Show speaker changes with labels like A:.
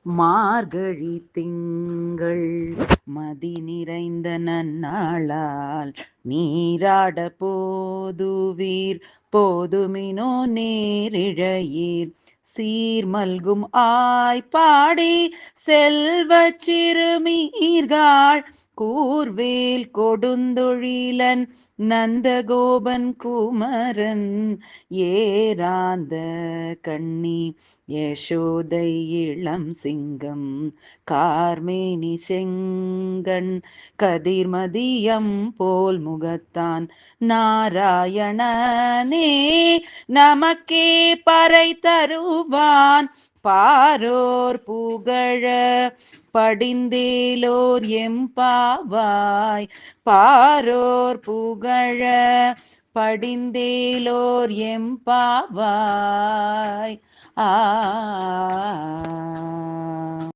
A: மார்கழி திங்கள் மதி நிறைந்த நன்னாளால் நீராட போதுவீர் போதுமினோ நேரிழையீர் சீர்மல்கும் ஆய்ப்பாடி செல்வச் சிறுமீர்காள் கூர்வேல் கொடுந்தொழிலன் நந்தகோபன் குமரன் ஏராந்த கண்ணி யசோதை இளம் சிங்கம் கார்மேனி செங்கண் கதிர்மதியம் போல் முகத்தான் நாராயணனே நமக்கே பறை தருவான் பாரோர் புகழ படிந்தேலோர் எம்பாவாய் பாரோர் புகழ படிந்தேலோர் எம்பாவாய்.